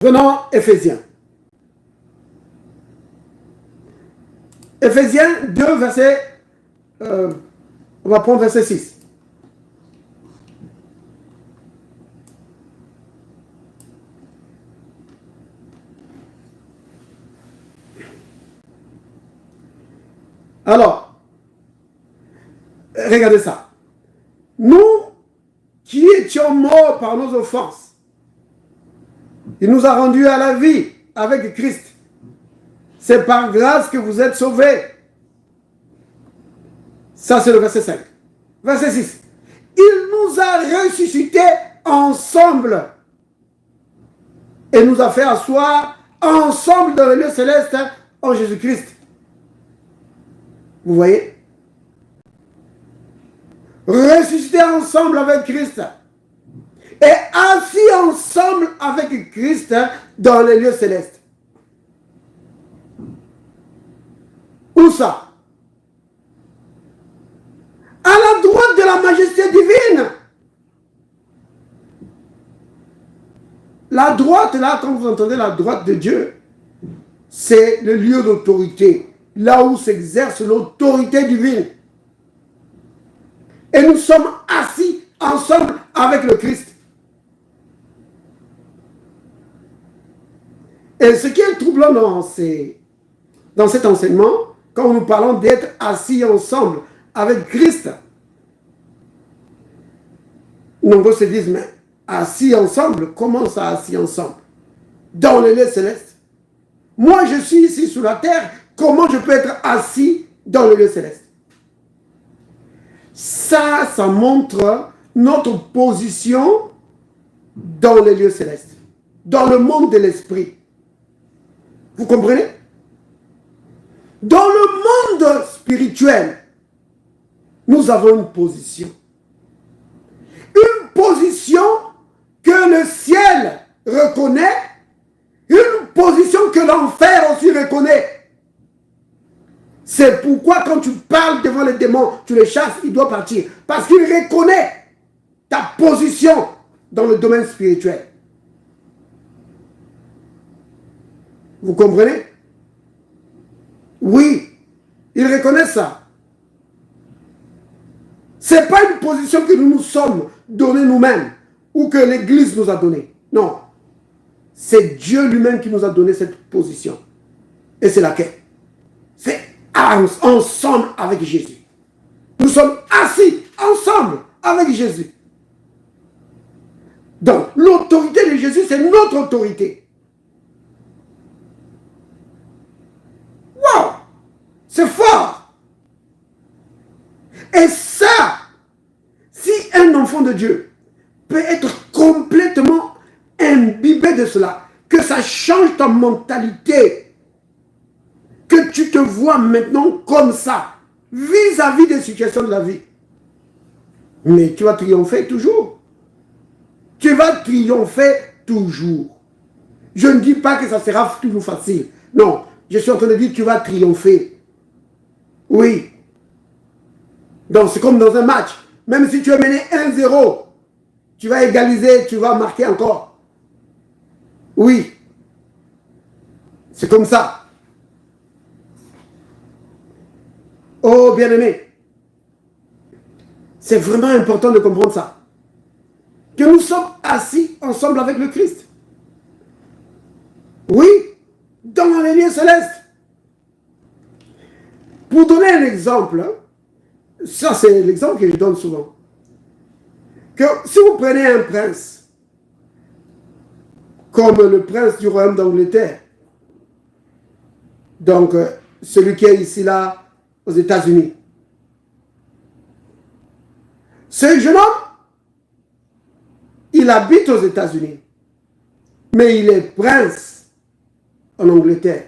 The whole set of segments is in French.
Prenons Éphésiens. Éphésiens 2, verset... on va prendre verset 6. Alors, regardez ça. Nous qui étions morts par nos offenses, il nous a rendus à la vie avec Christ. C'est par grâce que vous êtes sauvés. Ça, c'est le verset 5. Verset 6. Il nous a ressuscités ensemble et nous a fait asseoir ensemble dans le lieu céleste en Jésus-Christ. Vous voyez? Ressuscités ensemble avec Christ et assis ensemble avec Christ dans les lieux célestes. Où ça? À la droite de la majesté divine. La droite, là, quand vous entendez la droite de Dieu, c'est le lieu d'autorité, là où s'exerce l'autorité divine. Et nous sommes assis ensemble avec le Christ. Et ce qui est troublant dans cet enseignement, quand nous parlons d'être assis ensemble avec Christ, nombreux se disent, mais assis ensemble, comment ça assis ensemble? Dans les lieux célestes. Moi, je suis ici sur la terre, comment je peux être assis dans les lieux célestes? Ça montre notre position dans les lieux célestes, dans le monde de l'esprit. Vous comprenez? Dans le monde spirituel, nous avons une position. Une position que le ciel reconnaît, une position que l'enfer aussi reconnaît. C'est pourquoi quand tu parles devant les démons, tu les chasses, il doit partir. Parce qu'il reconnaît ta position dans le domaine spirituel. Vous comprenez? Oui, il reconnaît ça. Ce n'est pas une position que nous nous sommes donnée nous-mêmes ou que l'Église nous a donnée. Non. C'est Dieu lui-même qui nous a donné cette position. Et c'est laquelle? C'est ensemble avec Jésus. Nous sommes assis ensemble avec Jésus. Donc, l'autorité de Jésus, c'est notre autorité. Wow! C'est fort! Et ça, si un enfant de Dieu peut être complètement imbibé de cela, que ça change ta mentalité, que tu te vois maintenant comme ça, vis-à-vis des situations de la vie, mais tu vas triompher toujours. Tu vas triompher toujours. Je ne dis pas que ça sera toujours facile. Non, je suis en train de dire que tu vas triompher. Oui. Donc c'est comme dans un match. Même si tu es mené 1-0, tu vas égaliser, tu vas marquer encore. Oui. C'est comme ça. Oh, bien-aimé. C'est vraiment important de comprendre ça. Que nous sommes assis ensemble avec le Christ. Oui, dans les lieux célestes. Pour donner un exemple, ça c'est l'exemple que je donne souvent. Que si vous prenez un prince, comme le prince du royaume d'Angleterre, donc celui qui est ici là aux États-Unis, ce jeune homme, il habite aux États-Unis, mais il est prince en Angleterre.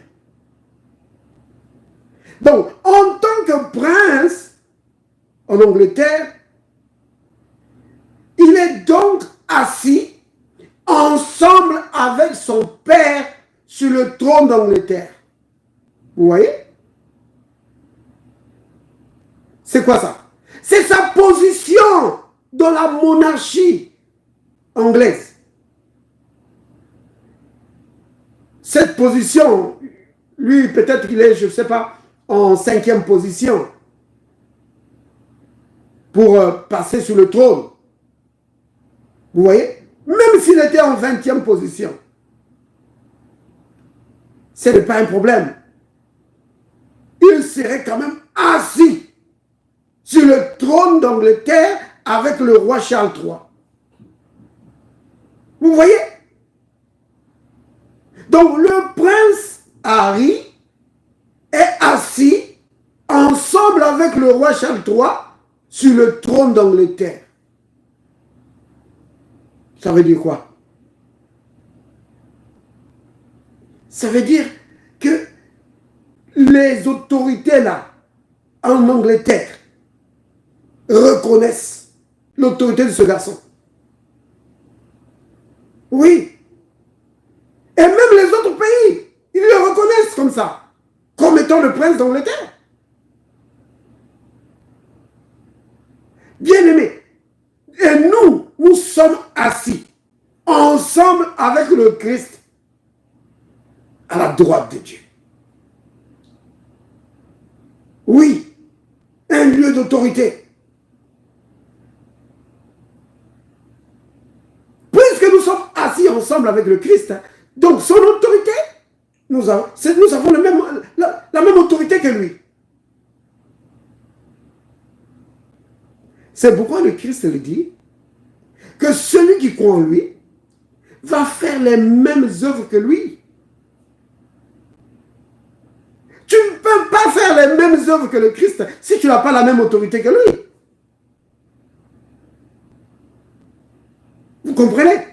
Donc, en tant que prince en Angleterre, il est donc assis ensemble avec son père sur le trône d'Angleterre. Vous voyez? C'est quoi ça? C'est sa position dans la monarchie anglaise. cette position, lui, peut-être qu'il est, je ne sais pas, en 5e position pour passer sur le trône. Vous voyez? Même s'il était en 20e position, ce n'est pas un problème. Il serait quand même assis sur le trône d'Angleterre avec le roi Charles III. Vous voyez? Donc le prince Harry est assis ensemble avec le roi Charles III sur le trône d'Angleterre. Ça veut dire quoi? Ça veut dire que les autorités là, en Angleterre, reconnaissent l'autorité de ce garçon. Oui. Et même les autres pays, ils le reconnaissent comme ça, comme étant le prince d'Angleterre. Bien-aimés, et nous sommes assis ensemble avec le Christ à la droite de Dieu. Oui, un lieu d'autorité. Puisque nous sommes assis ensemble avec le Christ, donc son autorité, nous avons la même autorité que lui. C'est pourquoi le Christ le dit, que celui qui croit en lui va faire les mêmes œuvres que lui. Tu ne peux pas faire les mêmes œuvres que le Christ si tu n'as pas la même autorité que lui. Vous comprenez?